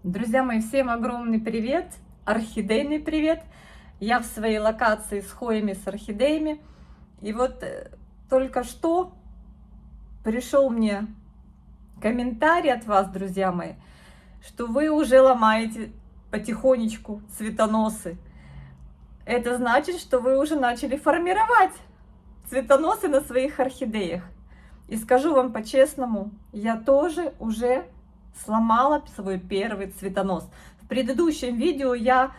Друзья мои, всем огромный привет, орхидейный привет. Я в своей локации с хоями, с орхидеями. И вот только что пришел мне комментарий от вас, друзья мои, что вы уже ломаете потихонечку цветоносы. Это значит, что вы уже начали формировать цветоносы на своих орхидеях. И скажу вам по-честному, я тоже уже сломала свой первый цветонос. В предыдущем видео я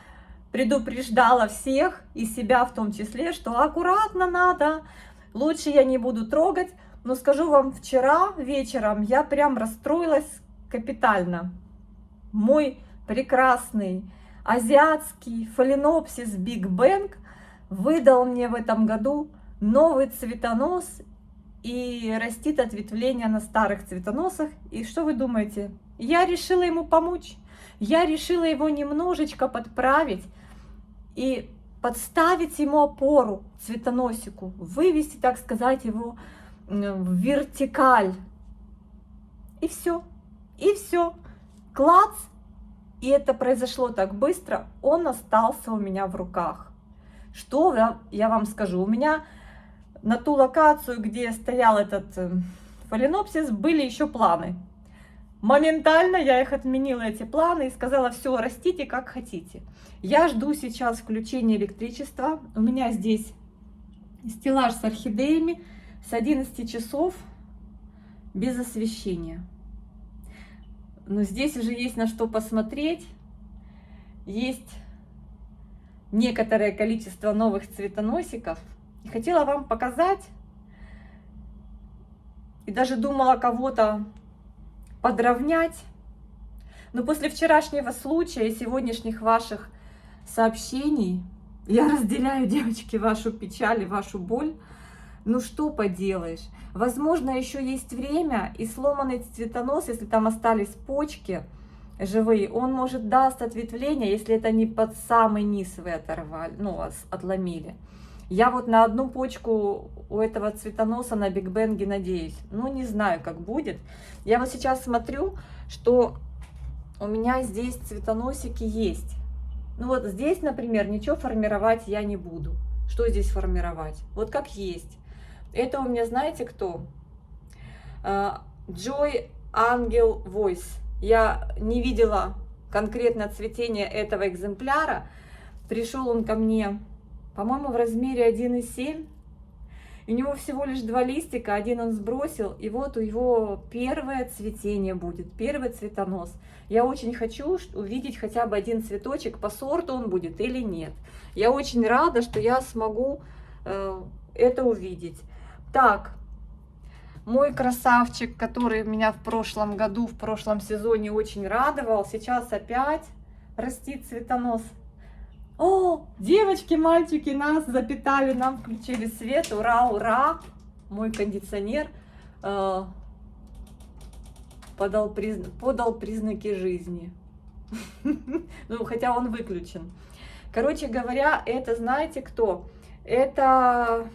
предупреждала всех, и себя в том числе, что аккуратно надо, лучше я не буду трогать. Но скажу вам, вчера вечером я прям расстроилась капитально. Мой прекрасный азиатский фаленопсис Big Bang выдал мне в этом году новый цветонос и растит ответвление на старых цветоносах. И что вы думаете? Я решила ему помочь. Я решила его немножечко подправить и подставить ему опору цветоносику, вывести, так сказать, его в вертикаль. И все. И все. Клац. И это произошло так быстро. Он остался у меня в руках. Что я вам скажу? У меня на ту локацию, где стоял этот фаленопсис, были еще планы. Моментально я их отменила, эти планы, и сказала: все, растите как хотите. Я жду сейчас включения электричества. У меня здесь стеллаж с орхидеями с 11 часов без освещения. Но здесь уже есть на что посмотреть. Есть некоторое количество новых цветоносиков. И хотела вам показать. И даже думала кого-то подровнять. Но после вчерашнего случая и сегодняшних ваших сообщений я разделяю, девочки, вашу печаль и вашу боль. Ну что поделаешь? Возможно, еще есть время, и сломанный цветонос, если там остались почки живые, он может даст ответвление, если это не под самый низ вы оторвали, ну, отломили. Я вот на одну почку у этого цветоноса на Биг Бенге надеюсь. Ну, не знаю, как будет. Я вот сейчас смотрю, что у меня здесь цветоносики есть. Ну вот здесь, например, ничего формировать я не буду. Что здесь формировать? Вот как есть. Это у меня, знаете, кто? Joy Angel Voice. Я не видела конкретно цветение этого экземпляра. Пришел он ко мне, по-моему, в размере 1,7. У него всего лишь 2 листика, один он сбросил, и вот у его первое цветение будет, первый цветонос. Я очень хочу увидеть хотя бы один цветочек, по сорту он будет или нет. Я очень рада, что я смогу это увидеть. Так, мой красавчик, который меня в прошлом году, в прошлом сезоне очень радовал, сейчас опять растит цветонос. О, девочки, мальчики, нас запитали, нам включили свет, ура, ура! Мой кондиционер подал признаки жизни. Ну, хотя он выключен. Короче говоря, это знаете кто? Это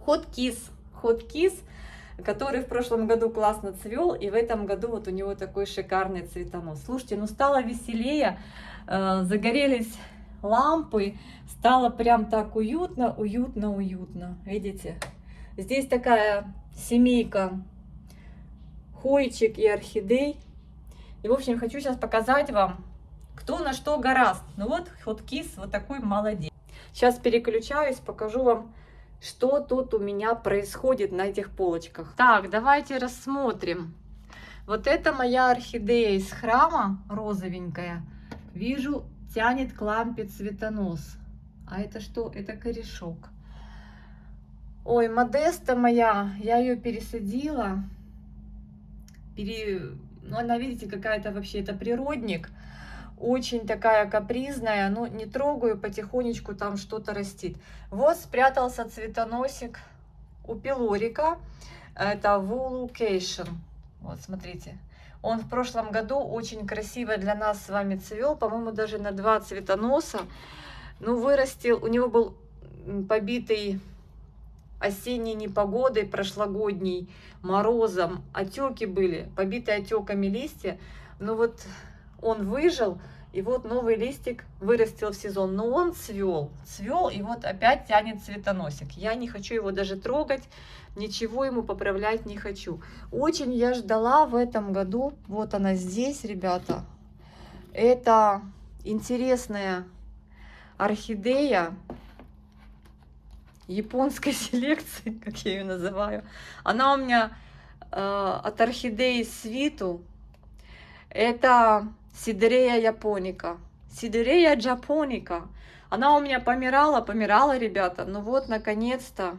Hot Kiss, который в прошлом году классно цвел, и в этом году вот у него такой шикарный цветонос. Слушайте, ну стало веселее, загорелись лампы, стало прям так уютно, уютно, уютно. Видите? Здесь такая семейка хоечек и орхидей. И, в общем, хочу сейчас показать вам, кто на что гораст. Ну вот, Hot Kiss вот такой молодец. Сейчас переключаюсь, покажу вам, что тут у меня происходит на этих полочках. Так, давайте рассмотрим. Вот это моя орхидея из храма, розовенькая. Вижу, тянет к лампе цветонос. А это что? Это корешок. Ой, Модеста моя, я ее пересадила. Ну, она, видите, какая-то вообще, это природник. Очень такая капризная, но не трогаю, потихонечку там что-то растит. Вот спрятался цветоносик у пилорика. Это Volucation. Вот, смотрите. Он в прошлом году очень красиво для нас с вами цвел, по-моему, даже на 2 цветоноса. Ну, вырастил, у него был побитый осенней непогодой, прошлогодней, морозом, отеки были, побитые отеками листья. Ну вот он выжил, и вот новый листик вырастил в сезон. Но он цвел, и вот опять тянет цветоносик. Я не хочу его даже трогать, ничего ему поправлять не хочу. Очень я ждала в этом году, вот она здесь, ребята. Это интересная орхидея японской селекции, как я ее называю. Она у меня от орхидеи свиту. Это сидерея японика. Сидерея джапоника. Она у меня помирала, ребята. Ну вот, наконец-то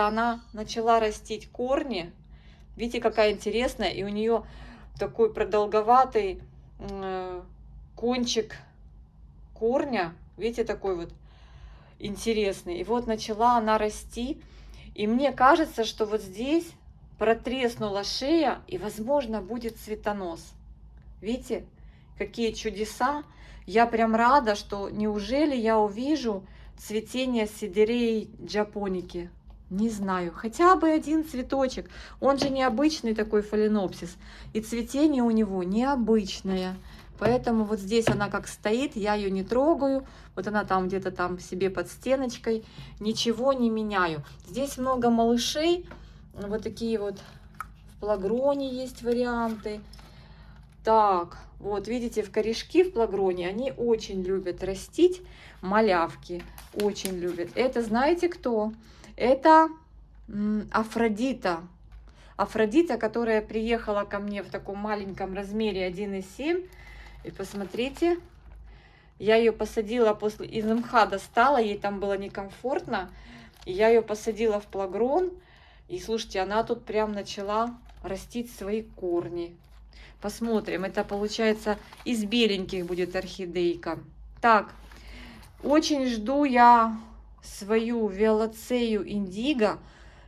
она начала растить корни. Видите, какая интересная. И у нее такой продолговатый кончик корня. Видите, такой вот интересный. И вот начала она расти. И мне кажется, что вот здесь протреснула шея, и, возможно, будет цветонос. Видите, какие чудеса. Я прям рада, что неужели я увижу цветение сидереи джапоники. Не знаю, хотя бы один цветочек. Он же необычный такой фаленопсис. И цветение у него необычное. Поэтому вот здесь она как стоит, я ее не трогаю. Вот она там где-то там себе под стеночкой. Ничего не меняю. Здесь много малышей. Вот такие вот в плагроне есть варианты. Так, вот видите, в корешки в плагроне они очень любят растить. Малявки очень любят. Это знаете кто? Это Афродита. Афродита, которая приехала ко мне в таком маленьком размере 1,7. И посмотрите, я ее посадила после из МХ достала, ей там было некомфортно. И я ее посадила в плагрон. И слушайте, она тут прям начала растить свои корни. Посмотрим, это получается из беленьких будет орхидейка. Так, очень жду я свою виолацею индиго.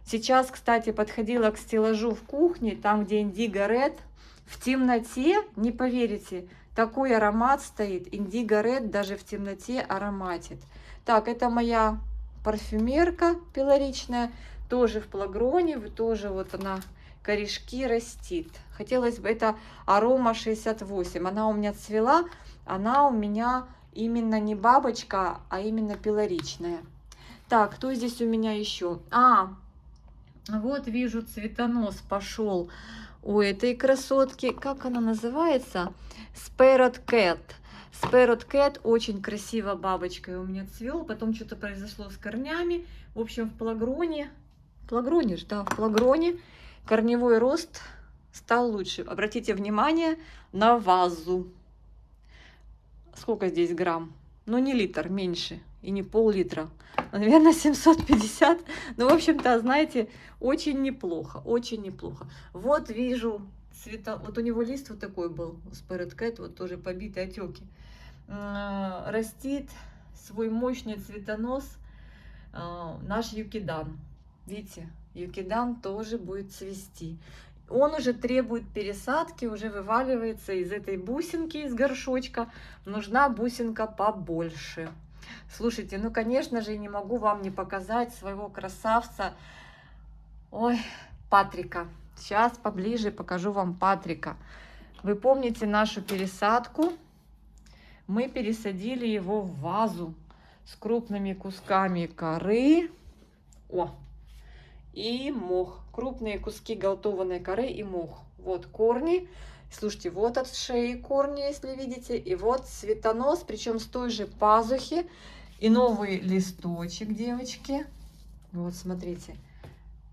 Сейчас, кстати, подходила к стеллажу в кухне, там, где индиго ред. В темноте, не поверите, такой аромат стоит. Индиго ред даже в темноте ароматит. Так, это моя парфюмерка пилоричная, тоже в плагроне, тоже вот она, корешки растит. Хотелось бы, это арома 68. Она у меня цвела, она у меня именно не бабочка, а именно пилоричная. Так, кто здесь у меня еще? Вот вижу, цветонос пошел у этой красотки. Как она называется? Sparrowed Cat. Sparrowed Cat очень красиво бабочкой у меня цвел. Потом что-то произошло с корнями. В общем, в плагроне корневой рост стал лучше. Обратите внимание на вазу. Сколько здесь грамм? Ну, не литр, меньше. И не пол-литра. Наверное, 750. Ну, в общем-то, знаете, очень неплохо. Очень неплохо. Вот вижу цвета. Вот у него лист вот такой был. У Sparrowed Cat, вот тоже побитые отеки. Растит свой мощный цветонос наш юкидан. Видите, юкидан тоже будет цвести. Он уже требует пересадки, уже вываливается из этой бусинки, из горшочка. Нужна бусинка побольше. Слушайте, ну, конечно же, не могу вам не показать своего красавца. Ой, Патрика. Сейчас поближе покажу вам Патрика. Вы помните нашу пересадку? Мы пересадили его в вазу с крупными кусками коры. И мох. Крупные куски галтованной коры и мох. Вот корни. Слушайте, вот от шеи корни, если видите. И вот цветонос, причем с той же пазухи. И новый листочек, девочки. Вот, смотрите.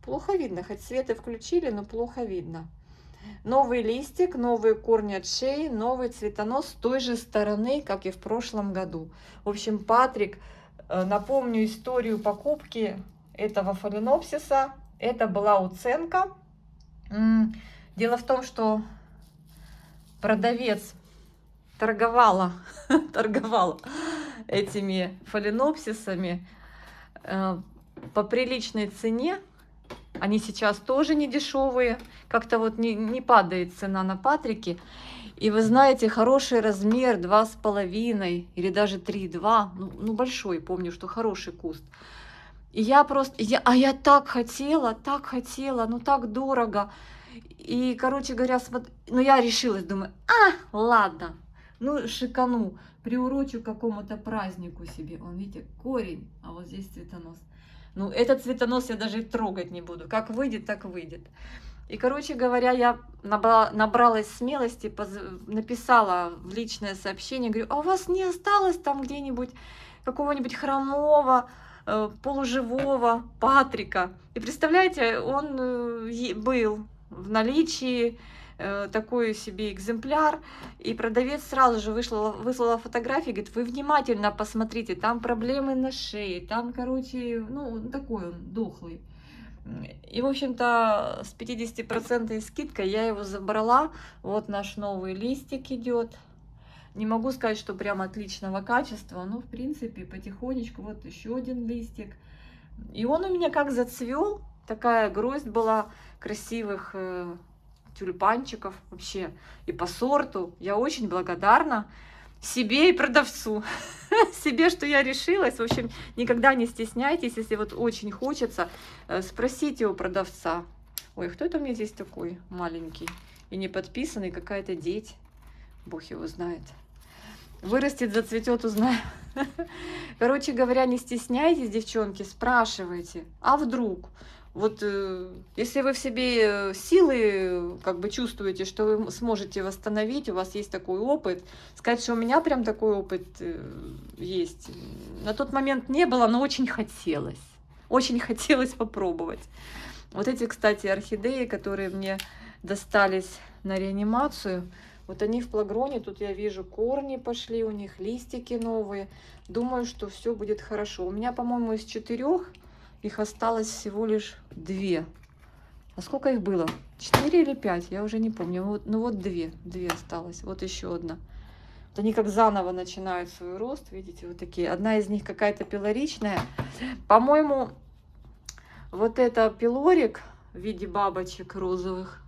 Плохо видно, хоть свет включили, но плохо видно. Новый листик, новые корни от шеи, новый цветонос с той же стороны, как и в прошлом году. В общем, Патрик, напомню историю покупки этого фаленопсиса. Это была уценка. Дело в том, что продавец торговала этими фаленопсисами по приличной цене. Они сейчас тоже не дешевые. Как-то вот не падает цена на Патрике. И вы знаете, хороший размер 2,5 или даже 3,2. Ну, большой, помню, что хороший куст. И я так хотела, ну так дорого. И, короче говоря, ну я решилась, думаю, ладно, Ну, шикану, приурочу к какому-то празднику себе. Вон, видите, корень, а вот здесь цветонос. Ну, этот цветонос я даже и трогать не буду. Как выйдет, так выйдет. И, короче говоря, я набралась смелости, написала в личное сообщение, говорю, а у вас не осталось там где-нибудь какого-нибудь хромого, полуживого Патрика? И представляете, он был в наличии, такой себе экземпляр, и продавец сразу же выслала фотографии, говорит, вы внимательно посмотрите, там проблемы на шее, там, короче, ну, такой он дохлый. И, в общем-то, с 50% скидкой я его забрала. Вот наш новый листик идет. Не могу сказать, что прям отличного качества, но, в принципе, потихонечку. Вот еще один листик. И он у меня как зацвел. Такая гроздь была красивых тюльпанчиков вообще. И по сорту я очень благодарна себе и продавцу. Себе, что я решилась. В общем, никогда не стесняйтесь, если вот очень хочется, спросите у продавца. Ой, кто это у меня здесь такой маленький и не подписанный, какая-то деть. Бог его знает. Вырастет, зацветет, узнаю. Короче говоря, не стесняйтесь, девчонки, спрашивайте. А вдруг? Вот если вы в себе силы как бы чувствуете, что вы сможете восстановить, у вас есть такой опыт, сказать, что у меня прям такой опыт есть. На тот момент не было, но очень хотелось. Очень хотелось попробовать. Вот эти, кстати, орхидеи, которые мне достались на реанимацию, вот они в плагроне, тут я вижу, корни пошли у них, листики новые. Думаю, что все будет хорошо. У меня, по-моему, из 4 их осталось всего лишь 2. А сколько их было? 4 или 5? Я уже не помню. Вот, ну вот 2 осталось. Вот еще одна. Вот они как заново начинают свой рост. Видите, вот такие. Одна из них какая-то пилоричная. По-моему, вот это пилорик в виде бабочек розовых.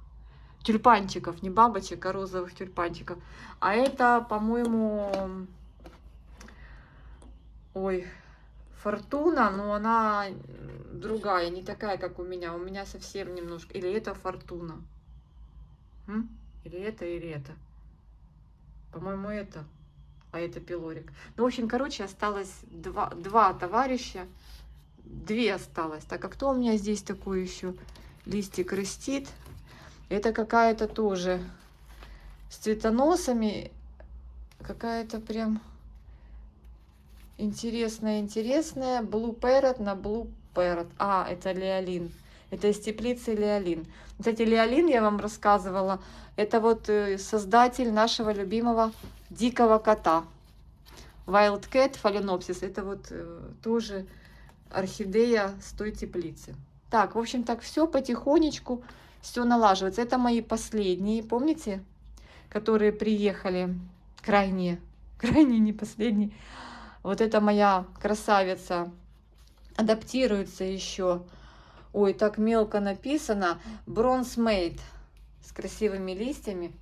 Тюльпанчиков. Не бабочек, а розовых тюльпанчиков. А это, по-моему... Ой... Фортуна, но она другая, не такая, как у меня. У меня совсем немножко... Или это Фортуна? Или это? По-моему, это. А это пилорик. Ну, в общем, короче, осталось два товарища. 2 осталось. Так, а кто у меня здесь такой еще листик растит? Это какая-то тоже с цветоносами. Какая-то прям... Интересная. Blue Parrot на Blue Parrot. А, это леолин. Это из теплицы леолин. Кстати, леолин, я вам рассказывала, это вот создатель нашего любимого дикого кота. Wild Cat Phalaenopsis. Это вот тоже орхидея с той теплицы. Так, в общем, так все потихонечку, все налаживается. Это мои последние, помните, которые приехали, крайне не последние. Вот это моя красавица адаптируется еще. Ой, так мелко написано. Bronze Made с красивыми листьями.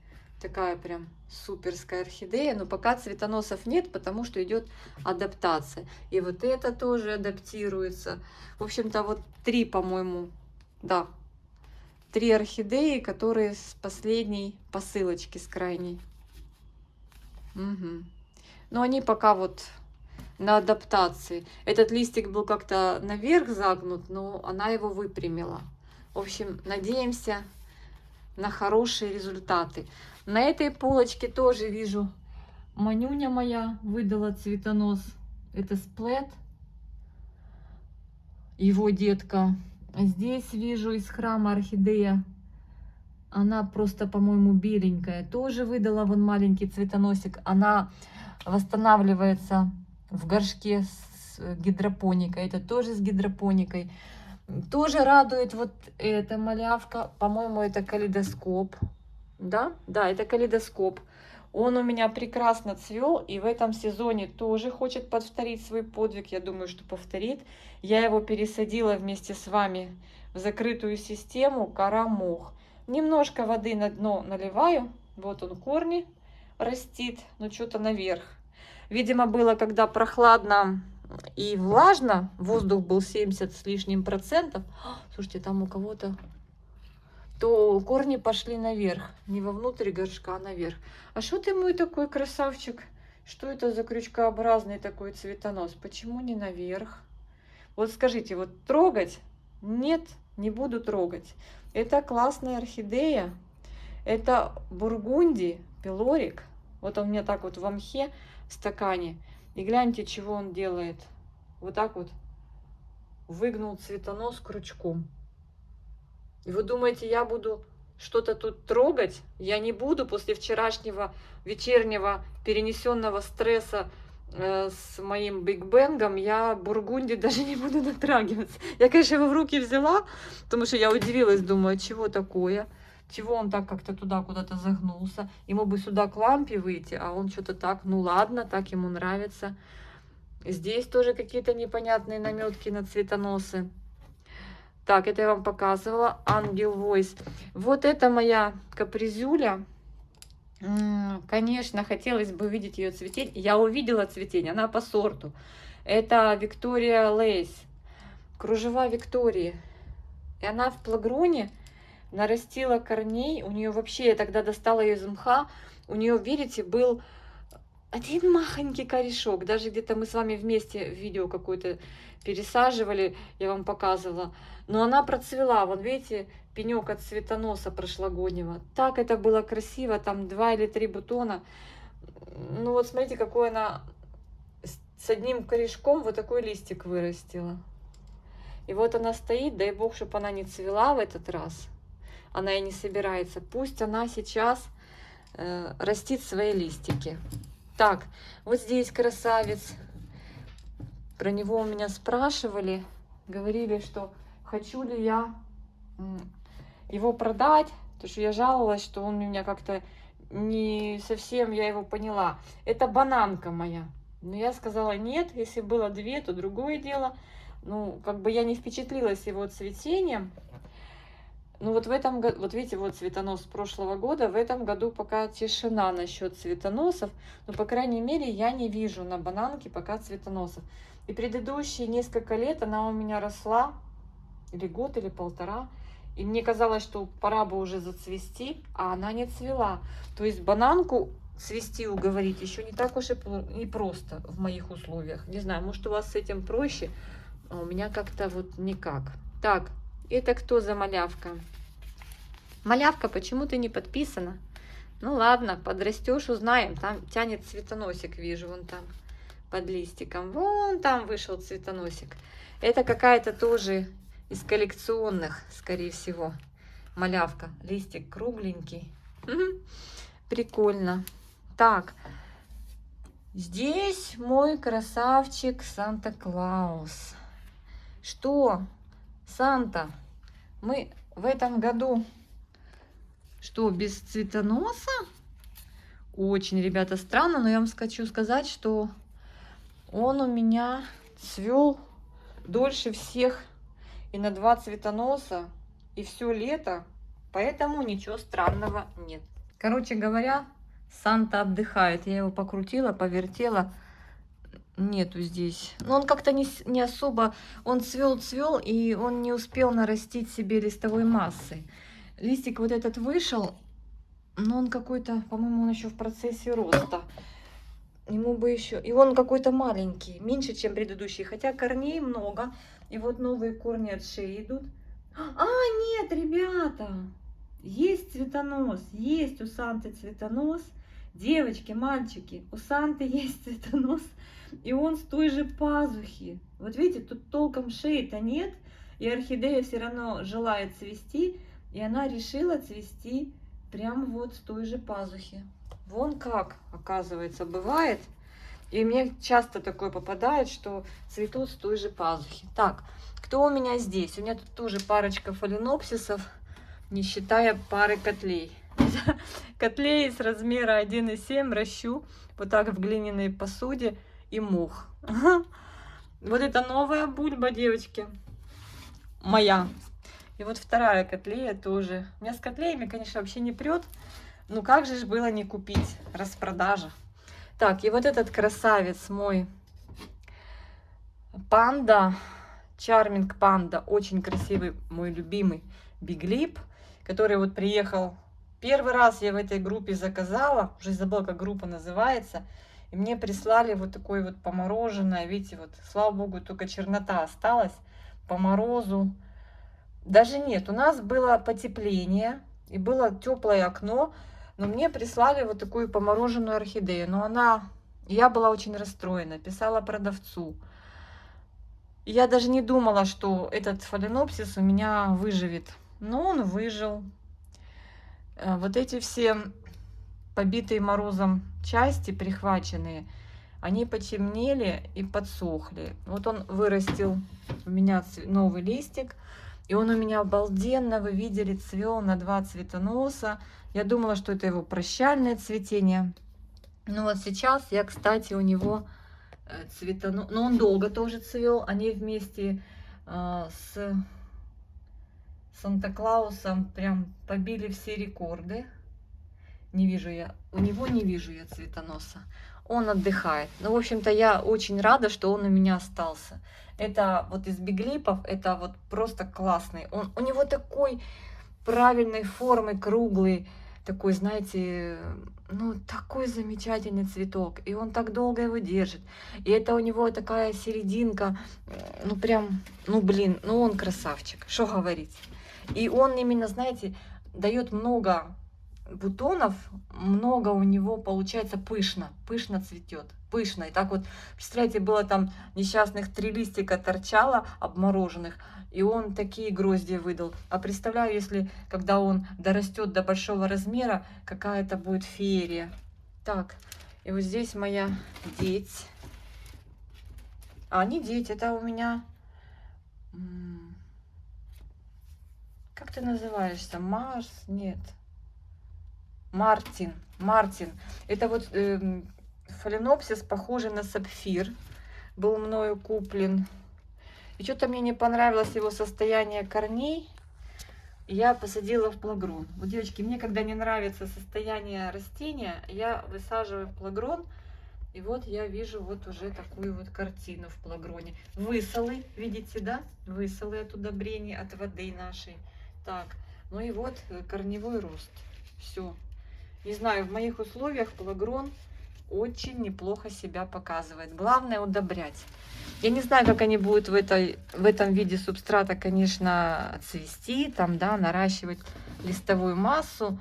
Такая прям суперская орхидея. Но пока цветоносов нет, потому что идет адаптация. И вот это тоже адаптируется. В общем-то, вот 3, по-моему, да. 3 орхидеи, которые с последней посылочки, с крайней. Угу. Но они пока вот... на адаптации. Этот листик был как-то наверх загнут, но она его выпрямила. В общем, надеемся на хорошие результаты. На этой полочке тоже вижу, Манюня моя выдала цветонос. Это сплет, его детка. Здесь вижу из храма орхидея. Она просто, по-моему, беленькая. Тоже выдала вон маленький цветоносик. Она восстанавливается в горшке с гидропоникой. Это тоже с гидропоникой. Тоже радует вот эта малявка. По-моему, это калейдоскоп. Да, это калейдоскоп. Он у меня прекрасно цвел. И в этом сезоне тоже хочет повторить свой подвиг. Я думаю, что повторит. Я его пересадила вместе с вами в закрытую систему кора мох. Немножко воды на дно наливаю. Вот он, корни растит. Но что-то наверх. Видимо, было, когда прохладно и влажно, воздух был 70 с лишним %. Слушайте, там у кого-то то корни пошли наверх. Не вовнутрь горшка, а наверх. А что ты мой такой красавчик? Что это за крючкообразный такой цветонос? Почему не наверх? Вот скажите, вот трогать? Нет, не буду трогать. Это классная орхидея. Это бургундий, пилорик. Вот он у меня так вот в мхе, в стакане. И гляньте, чего он делает. Вот так вот выгнул цветонос крючком. И вы думаете, я буду что-то тут трогать? Я не буду после вчерашнего вечернего перенесенного стресса с моим Биг Бенгом. Я бургунди даже не буду дотрагиваться. Я, конечно, его в руки взяла, потому что я удивилась, думаю, чего такое? Чего он так как-то туда куда-то загнулся? Ему бы сюда к лампе выйти, а он что-то так, ну ладно, так ему нравится. Здесь тоже какие-то непонятные наметки на цветоносы. Так, это я вам показывала. Ангел Войс. Вот это моя капризюля. Конечно, хотелось бы видеть ее цветение. Я увидела цветение, она по сорту. Это Виктория Лейс. Кружева Виктории. И она в плагроне нарастила корней. У нее вообще, я тогда достала ее из мха. У нее, видите, был один махонький корешок. Даже где-то мы с вами вместе видео какое-то пересаживали, я вам показывала. Но она процвела. Вон, видите, пенек от цветоноса прошлогоднего. Так это было красиво. Там 2 или 3 бутона. Ну вот смотрите, какой она с одним корешком вот такой листик вырастила. И вот она стоит. Дай бог, чтобы она не цвела в этот раз. Она и не собирается. Пусть она сейчас растит свои листики. Так, вот здесь красавец. Про него у меня спрашивали. Говорили, что хочу ли я его продать. Потому что я жаловалась, что он у меня как-то не совсем, я его поняла. Это бананка моя. Но я сказала нет. Если было 2, то другое дело. Ну, как бы я не впечатлилась его цветением. Ну вот в этом году, вот видите, вот цветонос прошлого года, в этом году пока тишина насчет цветоносов, но по крайней мере я не вижу на бананке пока цветоносов. И предыдущие несколько лет она у меня росла, или год, или 1,5, и мне казалось, что пора бы уже зацвести, а она не цвела. То есть бананку цвести уговорить еще не так уж и непросто в моих условиях. Не знаю, может у вас с этим проще, а у меня как-то вот никак. Так. Это кто за малявка? Малявка, почему ты не подписана? Ну ладно, подрастешь, узнаем. Там тянет цветоносик, вижу, вон там под листиком. Вон там вышел цветоносик. Это какая-то тоже из коллекционных, скорее всего, малявка. Листик кругленький. Прикольно. Так, здесь мой красавчик Санта-Клаус. Что? Санта, мы в этом году, что, без цветоноса? Очень, ребята, странно, но я вам хочу сказать, что он у меня цвел дольше всех и на 2 цветоноса, и все лето, поэтому ничего странного нет. Короче говоря, Санта отдыхает. Я его покрутила, повертела. Нету здесь. Но он как-то не особо, он цвел, и он не успел нарастить себе листовой массы. Листик вот этот вышел, но он какой-то, по-моему, он еще в процессе роста. Ему бы еще... И он какой-то маленький, меньше, чем предыдущий. Хотя корней много. И вот новые корни от шеи идут. А, нет, ребята! Есть цветонос, есть у Санты цветонос. Девочки, мальчики, у Санты есть цветонос. И он с той же пазухи. Вот видите, тут толком шеи-то нет. И орхидея все равно желает цвести. И она решила цвести прям вот с той же пазухи. Вон как, оказывается, бывает. И мне часто такое попадает, что цветут с той же пазухи. Так, кто у меня здесь? У меня тут тоже парочка фаленопсисов, не считая пары котлей. Котлей с размера 1,7 ращу вот так в глиняной посуде. И мох. Вот это новая бульба, девочки. Моя. И вот вторая котлея тоже. У меня с котлеями, конечно, вообще не прет. Ну как же ж было не купить? Распродажа. Так, и вот этот красавец мой. Панда. Чарминг панда. Очень красивый, мой любимый биглип. который вот приехал. Первый раз я в этой группе заказала, уже забыла, как группа называется. И мне прислали вот такое вот помороженное, видите, вот, слава богу, только чернота осталась по морозу. Даже нет, у нас было потепление и было теплое окно, но мне прислали вот такую помороженную орхидею. Но я была очень расстроена, писала продавцу. Я даже не думала, что этот фаленопсис у меня выживет. Но он выжил. Вот эти все побитые морозом части, прихваченные, они потемнели и подсохли. Вот он вырастил у меня новый листик. И он у меня обалденно, вы видели, цвел на 2 цветоноса. Я думала, что это его прощальное цветение. Ну вот сейчас я, кстати, у него цветонос... Но он долго тоже цвел. Они вместе с Санта-Клаусом прям побили все рекорды. Не вижу я, у него не вижу я цветоноса. Он отдыхает. Ну, в общем-то, я очень рада, что он у меня остался. Это вот из биглипов, это вот просто классный. У него такой правильной формы, круглый, такой, знаете, ну, такой замечательный цветок. И он так долго его держит. И это у него такая серединка, ну, прям, ну, блин, ну, он красавчик, что говорить. И он именно, знаете, дает много бутонов, много у него получается пышно цветет, пышно. И так вот, представляете, было там несчастных 3 листика торчало обмороженных, и он такие грозди выдал. А представляю, если, когда он дорастет до большого размера, какая это будет феерия. Так, и вот здесь моя деть. А, не деть, это у меня... Как ты называешься? Марс? Нет. Мартин. Это вот фаленопсис, похожий на сапфир. Был мною куплен. И что-то мне не понравилось его состояние корней. Я посадила в плагрон. Вот, девочки, мне когда не нравится состояние растения, я высаживаю в плагрон. И вот я вижу вот уже такую вот картину в плагроне. Высолы, видите, да? Высолы от удобрений, от воды нашей. Так, ну и вот корневой рост. Все. Не знаю, в моих условиях плагрон очень неплохо себя показывает. Главное удобрять. Я не знаю, как они будут в этом виде субстрата, конечно, цвести, там, да, наращивать листовую массу,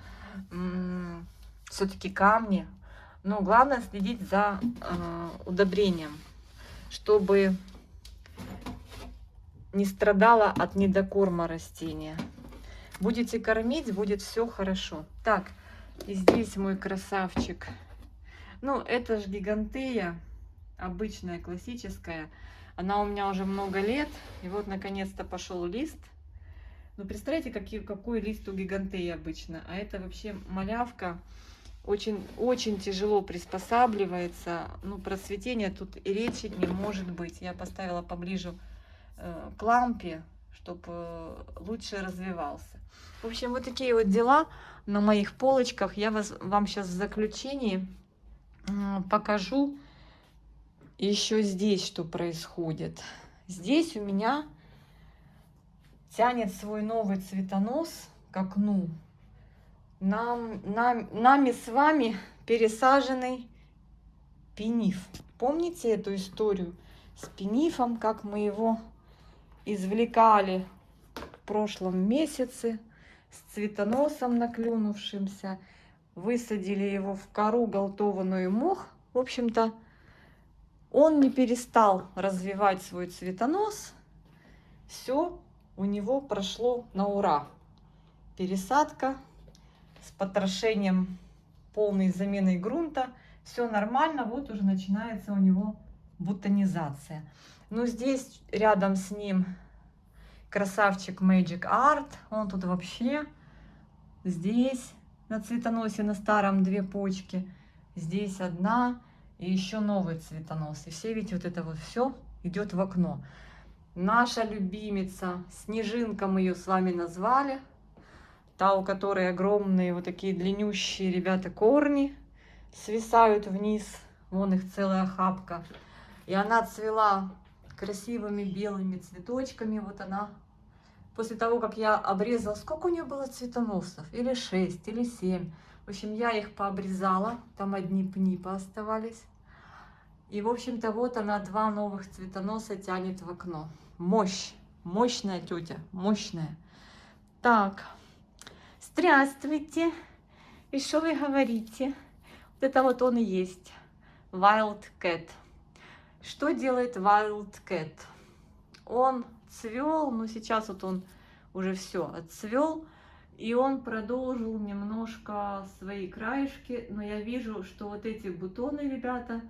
все-таки камни. Но главное следить за удобрением, чтобы не страдало от недокорма растения. Будете кормить, будет все хорошо. Так. И здесь мой красавчик. Ну, это же гигантея, обычная, классическая. Она у меня уже много лет. И вот, наконец-то, пошел лист. Ну, представляете, какой лист у гигантеи обычно. А это вообще малявка. Очень, очень тяжело приспосабливается. Ну, про цветение тут и речи не может быть. Я поставила поближе к лампе, чтобы лучше развивался. В общем, вот такие вот дела на моих полочках. Я вам сейчас в заключении покажу еще здесь, что происходит. Здесь у меня тянет свой новый цветонос к окну. Нами с вами пересаженный пениф. Помните эту историю с пенифом, как мы его извлекали в прошлом месяце? С цветоносом наклюнувшимся, высадили его в кору, галтованную мох. В общем-то, он не перестал развивать свой цветонос. Все у него прошло на ура. Пересадка с потрошением, полной заменой грунта. Все нормально, вот уже начинается у него бутонизация. Но здесь рядом с ним красавчик Magic Art, он тут вообще, здесь на цветоносе на старом 2 почки, здесь 1 и еще новый цветонос. И все, видите, вот это вот все идет в окно. Наша любимица, снежинка, мы ее с вами назвали, та, у которой огромные вот такие длиннющие, ребята, корни свисают вниз, вон их целая охапка. И она цвела красивыми белыми цветочками, вот она после того, как я обрезала, сколько у нее было цветоносов? Или 6, или 7. В общем, я их пообрезала, там одни пни пооставались. И, в общем-то, вот она 2 новых цветоноса тянет в окно. Мощь, мощная тетя, мощная. Так, здравствуйте. И что вы говорите? Вот это вот он и есть, Wild Cat. Что делает Wild Cat? Он цвел, но сейчас вот он уже все отцвел, и он продолжил немножко свои краешки, но я вижу, что вот эти бутоны, ребята,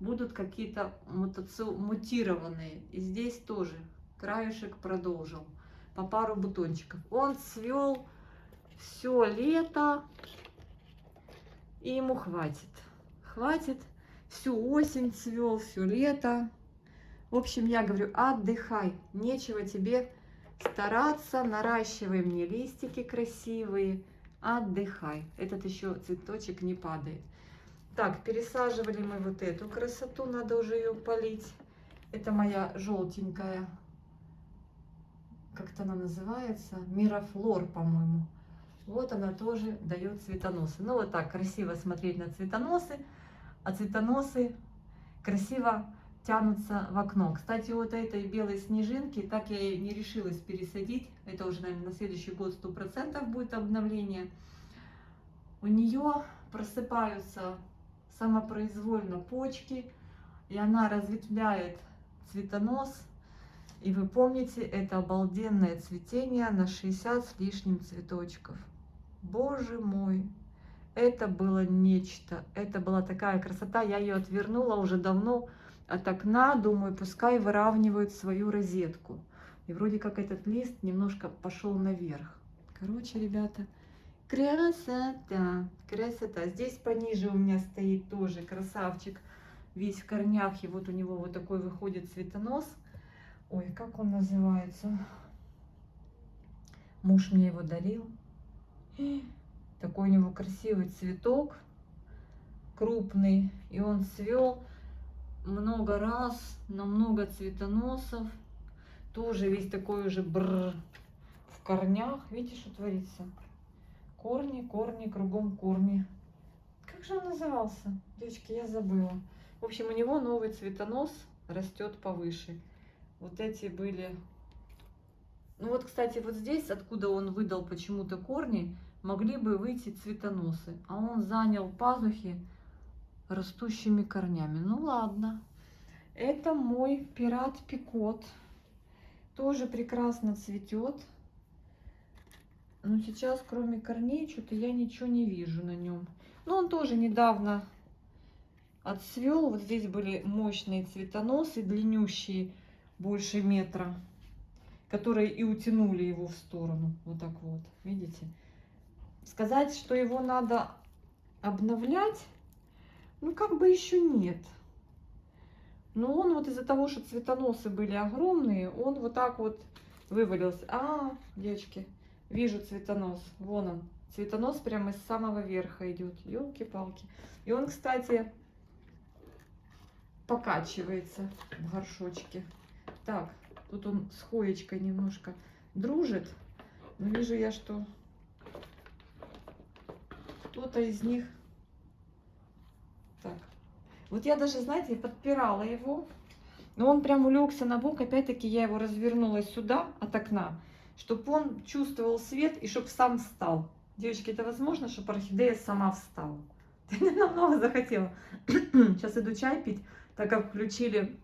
будут какие-то мутированные. И здесь тоже краешек продолжил по пару бутончиков. Он цвел все лето, и ему хватит. Хватит. Всю осень цвел, все лето. В общем, я говорю, отдыхай, нечего тебе стараться, наращивай мне листики красивые, отдыхай. Этот еще цветочек не падает. Так, пересаживали мы вот эту красоту, надо уже ее полить. Это моя желтенькая, как-то она называется, Мирафлор, по-моему. Вот она тоже дает цветоносы. Ну вот так красиво смотреть на цветоносы, а цветоносы красиво тянутся в окно. Кстати, вот этой белой снежинки, так я и не решилась пересадить. Это уже, наверное, на следующий год 100% будет обновление. У нее просыпаются самопроизвольно почки, и она разветвляет цветонос. И вы помните, это обалденное цветение на 60 с лишним цветочков. Боже мой! Это было нечто. Это была такая красота. Я ее отвернула уже давно от окна, думаю, пускай выравнивают свою розетку. И вроде как этот лист немножко пошел наверх. Короче, ребята, красота, красота. Здесь пониже у меня стоит тоже красавчик, весь в корнях. И вот у него вот такой выходит цветонос. Ой, как он называется? Муж мне его дарил. Такой у него красивый цветок, крупный. И он цвел много раз, на много цветоносов. Тоже весь такой уже в корнях. Видите, что творится? Корни, корни, кругом корни. Как же он назывался? Девочки, я забыла. В общем, у него новый цветонос растет повыше. Вот эти были... Ну вот, кстати, вот здесь, откуда он выдал почему-то корни, могли бы выйти цветоносы. А он занял пазухи растущими корнями. Ну ладно. Это мой пират Пикот. Тоже прекрасно цветет. Но сейчас, кроме корней, что-то я ничего не вижу на нем. Но он тоже недавно отцвел. Вот здесь были мощные цветоносы, длиннющие, больше метра, которые и утянули его в сторону. Вот так вот, видите? Сказать, что его надо обновлять, ну как бы еще нет. Но он вот из-за того, что цветоносы были огромные, он вот так вот вывалился. А, девочки, вижу цветонос. Вон он. Цветонос прямо из самого верха идет. Ёлки-палки. И он, кстати, покачивается в горшочке. Так, тут он с хоечкой немножко дружит. Но вижу я, что кто-то из них... Так. Вот я даже, знаете, подпирала его. Но он прям улегся на бок. Опять-таки я его развернула сюда от окна, чтобы он чувствовал свет и чтобы сам встал. Девочки, это возможно, чтобы орхидея сама встала? Ты намного захотела. Сейчас иду чай пить, так как включили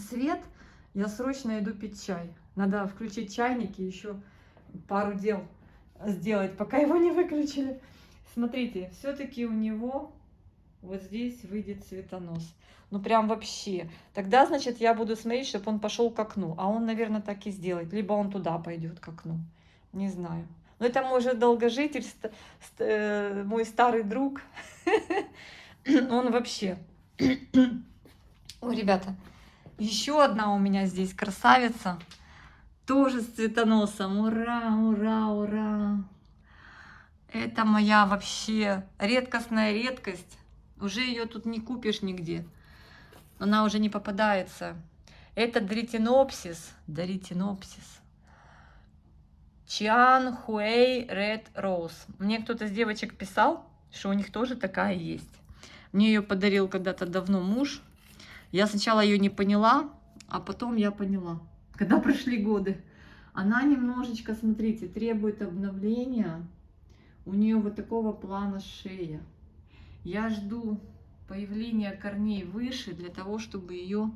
свет, я срочно иду пить чай. Надо включить чайник и еще пару дел сделать, пока его не выключили. Смотрите, все-таки у него вот здесь выйдет цветонос. Ну прям вообще. Тогда, значит, я буду смотреть, чтобы он пошел к окну. А он, наверное, так и сделает. Либо он туда пойдет к окну. Не знаю. Но это мой же долгожитель, мой старый друг. Он вообще... Ой, ребята, еще одна у меня здесь красавица. Тоже с цветоносом. Ура, ура, ура. Это моя вообще редкостная редкость. Уже ее тут не купишь нигде. Она уже не попадается. Это Дритинопсис. Дритинопсис. Чан Хуэй Red Rose. Мне кто-то из девочек писал, что у них тоже такая есть. Мне ее подарил когда-то давно муж. Я сначала ее не поняла, а потом я поняла, когда прошли годы. Она немножечко, смотрите, требует обновления. У нее вот такого плана шея. Я жду появления корней выше для того, чтобы ее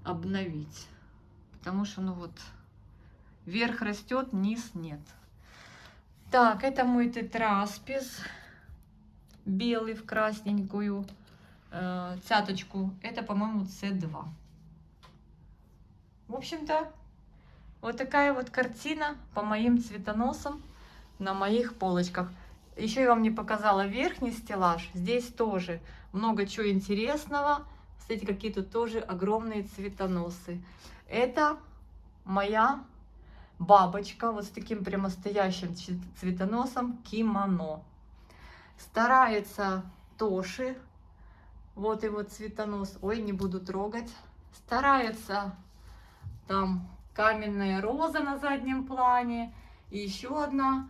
обновить. Потому что, ну вот, верх растет, низ нет. Так, это мой тетраспис. Белый в красненькую цяточку. Это, по-моему, С2. В общем-то, вот такая вот картина по моим цветоносам на моих полочках. Еще я вам не показала верхний стеллаж. Здесь тоже много чего интересного. Смотрите, какие тут тоже огромные цветоносы. Это моя бабочка вот с таким прямостоящим цветоносом кимоно. Старается Тоши. Вот его цветонос. Ой, не буду трогать. Старается там каменная роза на заднем плане. И еще одна.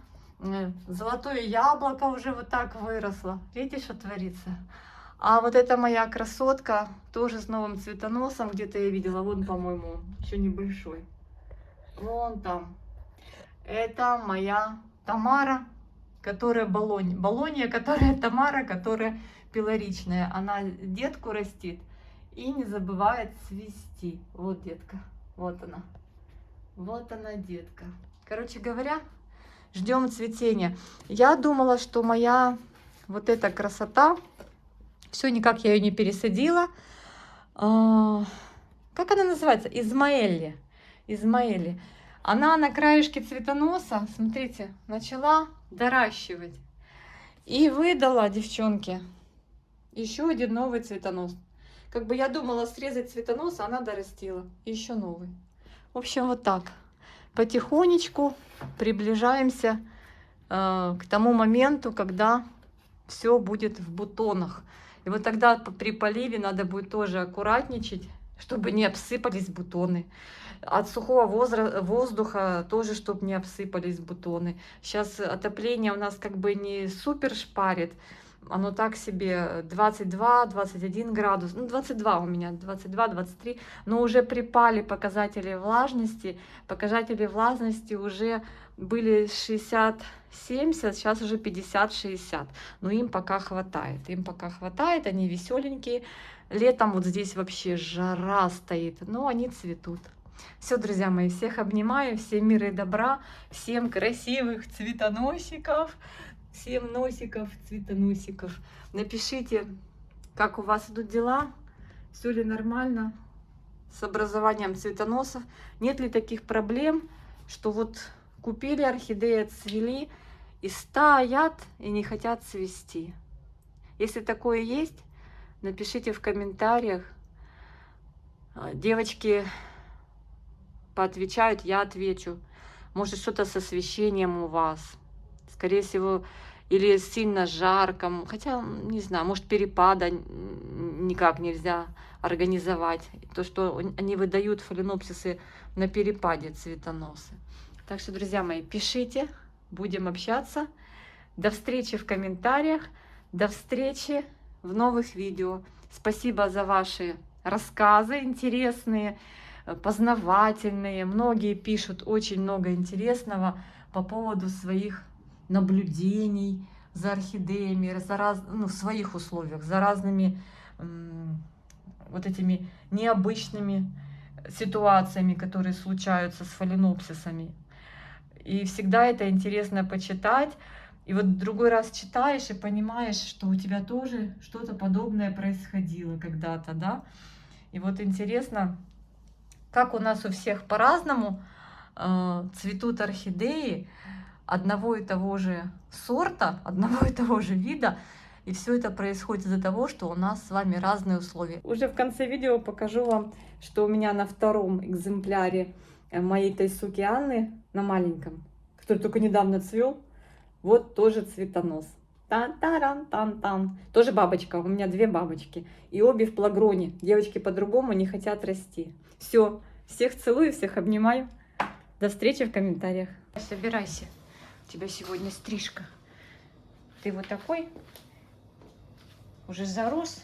Золотое яблоко уже вот так выросло. Видите, что творится? А вот эта моя красотка тоже с новым цветоносом. Где-то я видела. Вон, по-моему, еще небольшой. Вон там. Это моя Тамара, которая Болонья. Болонья, которая Тамара, которая пилоричная. Она детку растит и не забывает цвести. Вот детка. Вот она. Вот она, детка. Короче говоря, ждем цветения. Я думала, что моя вот эта красота, все никак я ее не пересадила. Как она называется? Измаэлли. Измаэлли. Она на краешке цветоноса, смотрите, начала доращивать. И выдала, девчонки, еще один новый цветонос. Как бы я думала срезать цветонос, а она дорастила. Еще новый. В общем, вот так. Потихонечку приближаемся к тому моменту, когда все будет в бутонах. И вот тогда при поливе надо будет тоже аккуратничать, чтобы не обсыпались бутоны. От сухого воздуха тоже, чтобы не обсыпались бутоны. Сейчас отопление у нас как бы не супер шпарит. Оно так себе 22-21 градус. Ну, 22 у меня, 22-23. Но уже припали показатели влажности. Показатели влажности уже были 60-70, сейчас уже 50-60. Но им пока хватает. Им пока хватает, они веселенькие. Летом вот здесь вообще жара стоит, но они цветут. Все, друзья мои, всех обнимаю, всем мира и добра, всем красивых цветоносиков, всем носиков, цветоносиков. Напишите, как у вас идут дела, все ли нормально с образованием цветоносов, нет ли таких проблем, что вот купили орхидеи, отцвели и стоят и не хотят цвести. Если такое есть, напишите в комментариях. Девочки поотвечают, я отвечу. Может, что-то с освещением у вас. Скорее всего, или сильно жарко. Хотя, не знаю, может, перепада никак нельзя организовать. То, что они выдают фаленопсисы на перепаде цветоносы. Так что, друзья мои, пишите, будем общаться. До встречи в комментариях. До встречи в новых видео. Спасибо за ваши рассказы интересные, познавательные. Многие пишут очень много интересного по поводу своих наблюдений за орхидеями, в своих условиях, за разными вот этими необычными ситуациями, которые случаются с фаленопсисами. И всегда это интересно почитать. И вот другой раз читаешь и понимаешь, что у тебя тоже что-то подобное происходило когда-то, да? И вот интересно, как у нас у всех по-разному цветут орхидеи одного и того же сорта, одного и того же вида. И все это происходит из-за того, что у нас с вами разные условия. Уже в конце видео покажу вам, что у меня на втором экземпляре моей Тайсуки Анны, на маленьком, который только недавно цвел, вот тоже цветонос. Тан-таран-тан-тан. Тоже бабочка. У меня две бабочки. И обе в плагроне. Девочки по-другому не хотят расти. Все. Всех целую, всех обнимаю. До встречи в комментариях. Собирайся. У тебя сегодня стрижка. Ты вот такой, уже зарос.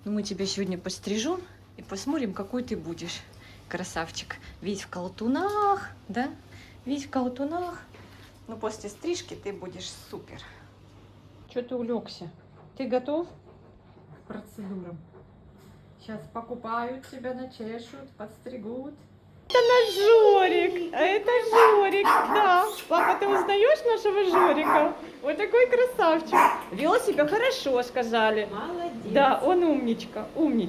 Но мы тебя сегодня пострижем и посмотрим, какой ты будешь. Красавчик. Весь в колтунах, да? Весь в колтунах. Но после стрижки ты будешь супер. Что ты улегся? Ты готов к процедурам? Сейчас покупают тебя, начешут, подстригут. Это наш Жорик, а это Жорик, да. Папа, ты узнаешь нашего Жорика? Вот такой красавчик. Вел себя хорошо, сказали. Молодец. Да, он умничка, умничка.